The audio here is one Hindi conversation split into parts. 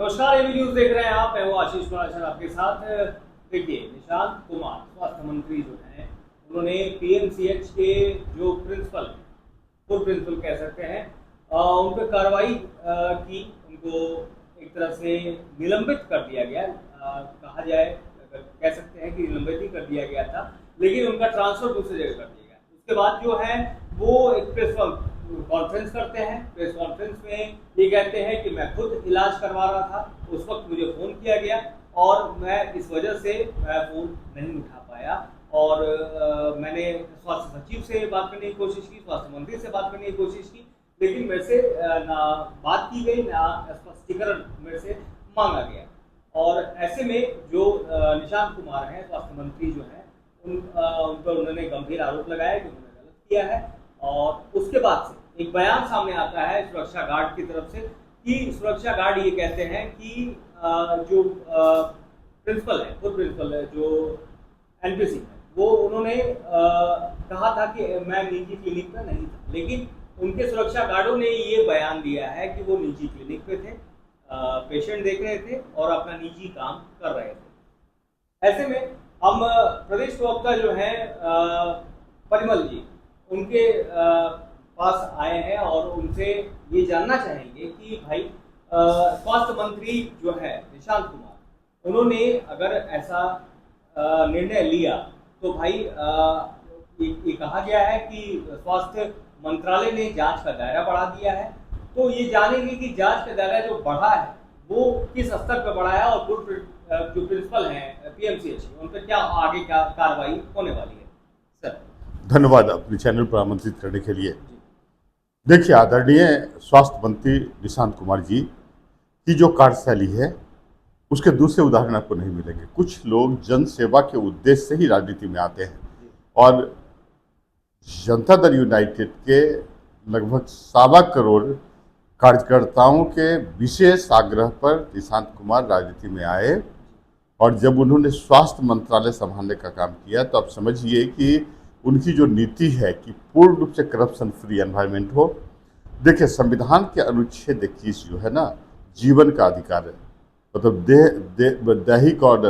नमस्कार, एबी न्यूज देख रहे हैं आप। मैं हूं आशीष कुमार आपके साथ। देखिए, निशांत कुमार स्वास्थ्य मंत्री जो हैं, उन्होंने पीएमसीएच के जो प्रिंसिपल, पूर्व प्रिंसिपल कह सकते हैं, उन पर कार्रवाई की। उनको एक तरह से निलंबित कर दिया गया, कहा जाए, कह सकते हैं कि निलंबित ही कर दिया गया था, लेकिन उनका ट्रांसफर दूसरी जगह कर दिया गया। उसके बाद जो है वो एक प्रेस कॉन्फ्रेंस करते हैं। प्रेस कॉन्फ्रेंस में ये कहते हैं कि मैं खुद इलाज करवा रहा था, उस वक्त मुझे फ़ोन किया गया और मैं इस वजह से फ़ोन नहीं उठा पाया। और मैंने स्वास्थ्य सचिव से बात करने की कोशिश की, स्वास्थ्य मंत्री से बात करने की कोशिश की, लेकिन मेरे से ना बात की गई, ना स्पष्टीकरण मेरे से मांगा गया। और ऐसे में जो निशांत कुमार हैं, स्वास्थ्य मंत्री जो हैं, उन पर उन्होंने गंभीर आरोप लगाया कि उन्होंने गलत किया है। और उसके बाद से एक बयान सामने आता है सुरक्षा गार्ड की तरफ से कि सुरक्षा गार्ड ये कहते हैं कि जो प्रिंसिपल है, खुद प्रिंसिपल है, जो एनपीसी है, वो उन्होंने कहा था कि मैं निजी क्लिनिक पे नहीं था, लेकिन उनके सुरक्षा गार्डों ने ये बयान दिया है कि वो निजी क्लिनिक पे थे, पेशेंट देख रहे थे और अपना निजी काम कर रहे थे। ऐसे में हम प्रदेश प्रवक्ता जो है परिमल जी, उनके पास आए हैं और उनसे ये जानना चाहेंगे कि भाई स्वास्थ्य मंत्री जो है निशांत कुमार, उन्होंने अगर ऐसा निर्णय लिया तो भाई ये कहा गया है कि स्वास्थ्य मंत्रालय ने जांच का दायरा बढ़ा दिया है। तो ये जानेंगे कि जांच का दायरा जो बढ़ा है वो किस स्तर पर बढ़ा है और जो प्रिंसिपल हैं पीएमसीएच, उन पर क्या आगे क्या कार्रवाई होने वाली है। सर, धन्यवाद अपने चैनल पर आमंत्रित करने के लिए। देखिए, आदरणीय स्वास्थ्य मंत्री निशांत कुमार जी की जो कार्यशैली है, उसके दूसरे उदाहरण आपको नहीं मिलेंगे। कुछ लोग जन सेवा के उद्देश्य से ही राजनीति में आते हैं और जनता दल यूनाइटेड के लगभग 1.25 करोड़ कार्यकर्ताओं के विशेष आग्रह पर निशांत कुमार राजनीति में आए। और जब उन्होंने स्वास्थ्य मंत्रालय संभालने का काम किया तो आप समझिए कि उनकी जो नीति है कि पूर्ण रूप से करप्शन फ्री एनवायरनमेंट हो। देखिए, संविधान के अनुच्छेद 21 जो है ना, जीवन का अधिकार है, मतलब दैहिक और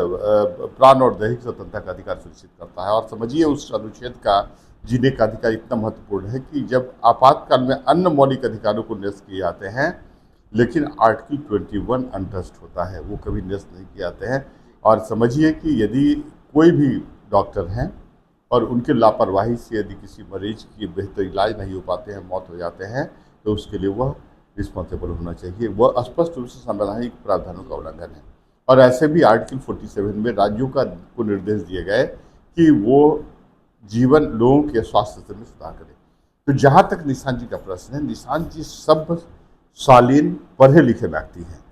प्राण और दैहिक स्वतंत्रता का अधिकार सुनिश्चित करता है। और समझिए, उस अनुच्छेद का जीने का अधिकार इतना महत्वपूर्ण है कि जब आपातकाल में अन्य मौलिक अधिकारों को निरस्त किए जाते हैं, लेकिन आर्टिकल 21 अनटच्ड होता है, वो कभी निरस्त नहीं किए जाते हैं। और समझिए कि यदि कोई भी डॉक्टर हैं और उनके लापरवाही से यदि किसी मरीज की बेहतर इलाज नहीं हो पाते हैं, मौत हो जाते हैं, तो उसके लिए वह रिस्पॉन्सिबल होना चाहिए। वह स्पष्ट रूप से संवैधानिक प्रावधानों का उल्लंघन है। और ऐसे भी आर्टिकल 47 में राज्यों को निर्देश दिए गए कि वो जीवन लोगों के स्वास्थ्य स्तर में सुधार करें। तो जहाँ तक निशांत जी का प्रश्न है, निशांत जी सब शालीन पढ़े लिखे व्यक्ति हैं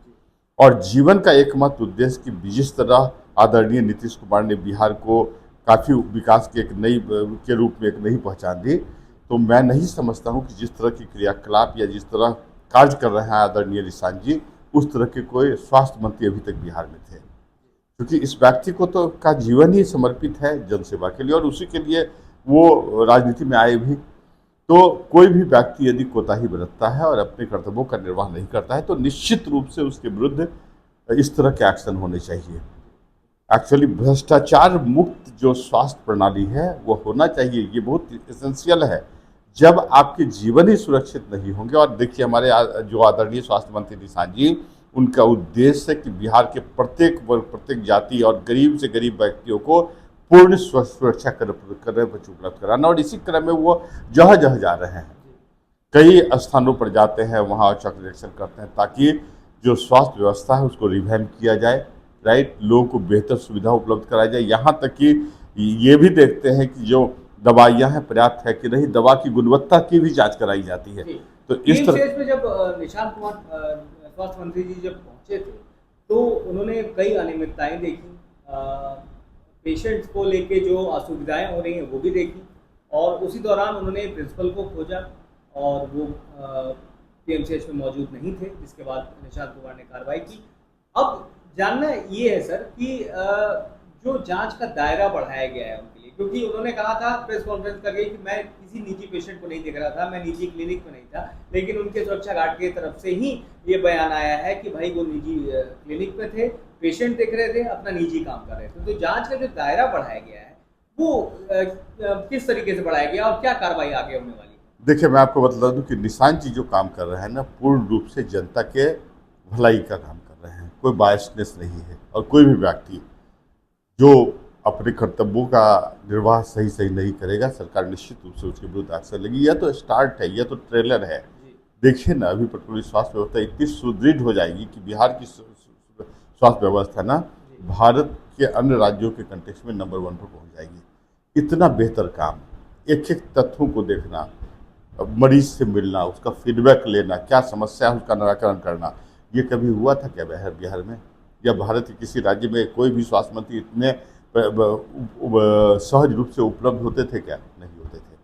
और जीवन का एकमात्र उद्देश्य कि जिस तरह आदरणीय नीतीश कुमार ने बिहार को काफ़ी विकास के एक नई के रूप में एक नई पहचान दी, तो मैं नहीं समझता हूं कि जिस तरह की क्रियाकलाप या जिस तरह कार्य कर रहे हैं आदरणीय निशांत जी, उस तरह के कोई स्वास्थ्य मंत्री अभी तक बिहार में थे। क्योंकि इस व्यक्ति को तो का जीवन ही समर्पित है जनसेवा के लिए और उसी के लिए वो राजनीति में आए भी। तो कोई भी व्यक्ति यदि कोताही बरतता है और अपने कर्तव्यों का निर्वाह नहीं करता है, तो निश्चित रूप से उसके विरुद्ध इस तरह के एक्शन होने चाहिए। एक्चुअली भ्रष्टाचार मुक्त जो स्वास्थ्य प्रणाली है वो होना चाहिए, ये बहुत एसेंशियल है। जब आपके जीवन ही सुरक्षित नहीं होंगे, और देखिए हमारे जो आदरणीय स्वास्थ्य मंत्री निशांत जी, उनका उद्देश्य है कि बिहार के प्रत्येक वर्ग, प्रत्येक जाति और गरीब से गरीब व्यक्तियों को पूर्ण सुरक्षा उपलब्ध कराना। और इसी क्रम में वो जहाँ जहाँ जा रहे हैं, कई स्थानों पर जाते हैं, वहाँ चौक निरीक्षण करते हैं ताकि जो स्वास्थ्य व्यवस्था है उसको रिवैम्प किया जाए, राइट, लोगों को बेहतर सुविधा उपलब्ध कराई जाए। यहाँ तक कि ये भी देखते हैं कि जो दवाइयाँ हैं पर्याप्त है कि नहीं, दवा की गुणवत्ता की भी जांच कराई जाती है। तो इस तरह में जब निशांत कुमार स्वास्थ्य मंत्री जी जब पहुंचे थे तो उन्होंने कई अनियमितताएं देखी, पेशेंट्स को लेके जो असुविधाएं हो रही हैं वो भी देखी, और उसी दौरान उन्होंने प्रिंसिपल को खोजा और वो पीएमसीएच में मौजूद नहीं थे, जिसके बाद निशांत कुमार ने कार्रवाई की। अब जानना ये है सर कि जो जांच का दायरा बढ़ाया गया है उनके लिए, क्योंकि उन्होंने कहा था प्रेस कॉन्फ्रेंस करके कि मैं किसी निजी पेशेंट को नहीं देख रहा था, मैं निजी क्लिनिक में नहीं था, लेकिन उनके सुरक्षा गार्ड की तरफ से ही ये बयान आया है कि भाई वो निजी क्लिनिक में थे, पेशेंट देख रहे थे, अपना निजी काम कर रहे थे। तो जांच का जो दायरा बढ़ाया गया है वो किस तरीके से बढ़ाया गया और क्या कार्रवाई आगे होने वाली है? देखिए, मैं आपको बता दूं कि निशांत जी जो काम कर रहे हैं ना, पूर्ण रूप से जनता के भलाई का काम कर रहे हैं। कोई बायसनेस नहीं है, और कोई भी व्यक्ति जो अपने कर्तव्यों का निर्वाह सही सही नहीं करेगा, सरकार निश्चित रूप से उसके विरुद्ध एक्शन लेगी। यह तो स्टार्ट है, यह तो ट्रेलर है। देखिए ना, अभी पेट्रोल स्वास्थ्य व्यवस्था इतनी सुदृढ़ हो जाएगी कि बिहार की स्वास्थ्य व्यवस्था ना भारत के अन्य राज्यों के कंटेक्स्ट में नंबर 1 पर पहुंच जाएगी। इतना बेहतर काम, एक एक तथ्यों को देखना, मरीज से मिलना, उसका फीडबैक लेना, क्या समस्या है उसका निराकरण करना, ये कभी हुआ था क्या बिहार में? या भारत के किसी राज्य में कोई भी स्वास्थ्य मंत्री इतने सहज रूप से उपलब्ध होते थे क्या? नहीं होते थे।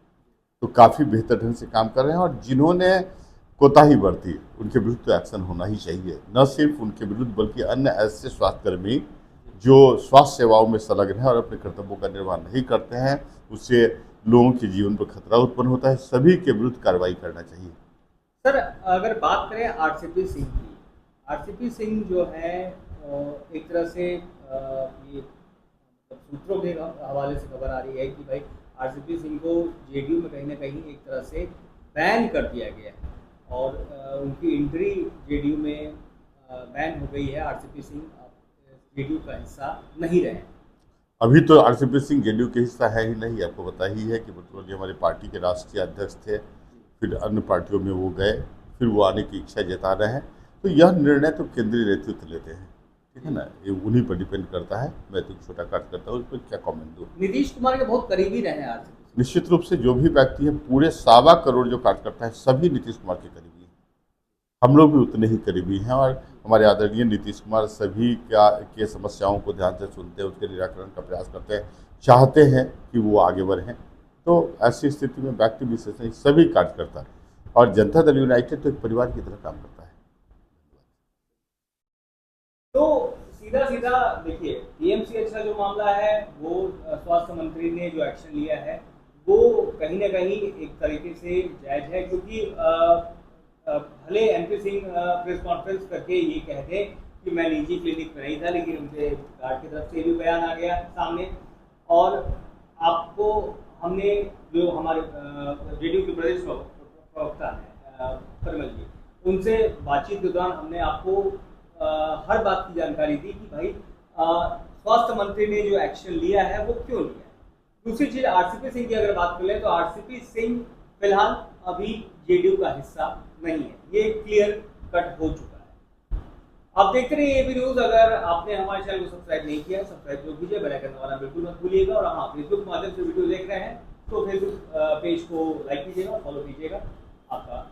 तो काफ़ी बेहतर ढंग से काम कर रहे हैं, और जिन्होंने कोताही बरती उनके विरुद्ध तो एक्शन होना ही चाहिए। न सिर्फ उनके विरुद्ध बल्कि अन्य ऐसे स्वास्थ्यकर्मी जो स्वास्थ्य सेवाओं में संलग्न हैं और अपने कर्तव्यों का निर्वाह नहीं करते हैं, उससे लोगों के जीवन पर खतरा उत्पन्न होता है। सभी के विरुद्ध कार्रवाई करना चाहिए। सर, अगर बात करें आरसीपी सिंह की, आरसीपी सिंह जो है एक तरह से ये सूत्रों के हवाले से खबर आ रही है कि भाई आरसीपी सिंह को जेडीयू में कहीं ना कहीं एक तरह से बैन कर दिया गया है, और उनकी एंट्री जेडीयू में बैन हो गई है। आरसीपी सिंह जेडीयू का हिस्सा नहीं रहे। अभी तो आरसीपी सिंह जेडीयू के हिस्सा है ही नहीं। आपको पता ही है कि मतलब हमारी पार्टी के राष्ट्रीय अध्यक्ष थे, फिर अन्य पार्टियों में वो गए, फिर वो आने की इच्छा जता रहे हैं। तो यह निर्णय तो केंद्रीय नेतृत्व लेते हैं, ठीक है ना, ये उन्हीं पर डिपेंड करता है। मैं तो छोटा कार्यकर्ता हूँ, उस पर क्या कमेंट दूँ। नीतीश कुमार के बहुत करीबी रहे हैं आरसीपी। निश्चित रूप से जो भी व्यक्ति है, पूरे 1.25 करोड़ जो कार्यकर्ता है, सभी नीतीश कुमार के करीबी हैं। हम लोग भी उतने ही करीबी हैं, और हमारे आदरणीय नीतीश कुमार सभी के समस्याओं को ध्यान से सुनते हैं, उसके निराकरण का प्रयास करते हैं, चाहते हैं कि वो आगे बढ़ें। तो ऐसी स्थिति में व्यक्ति विशेष नहीं, सभी कार्यकर्ता और जनता दल यूनाइटेड तो एक परिवार की तरह काम करता है। तो सीधा सीधा देखिए, पीएमसीएच का जो मामला है वो स्वास्थ्य मंत्री ने जो एक्शन लिया है वो कहीं ना कहीं एक तरीके से जायज है, क्योंकि भले एमपी सिंह प्रेस कॉन्फ्रेंस करके ये कहते कि मैं निजी क्लिनिक में नहीं था, लेकिन उनके गार्ड की तरफ से भी बयान आ गया सामने। और आपको हमने जो हमारे जेडीयू के प्रदेश प्रवक्ता हैं परिमल जी, उनसे बातचीत के दौरान हमने आपको हर बात की जानकारी दी कि भाई स्वास्थ्य मंत्री ने जो एक्शन लिया है वो क्यों लिया है। दूसरी चीज, आरसीपी सिंह की अगर बात कर ले तो आरसीपी सिंह फिलहाल अभी जेडीयू का हिस्सा नहीं है, ये क्लियर कट हो चुका है। आप देखते रहिए एबी न्यूज। अगर आपने हमारे चैनल को सब्सक्राइब नहीं किया, सब्सक्राइब जो कीजिए, बेल आइकन दबाना बिल्कुल मत भूलिएगा। और हाँ, फेसबुक के माध्यम से वीडियो देख रहे हैं तो फेसबुक पेज को लाइक कीजिएगा, फॉलो कीजिएगा। आपका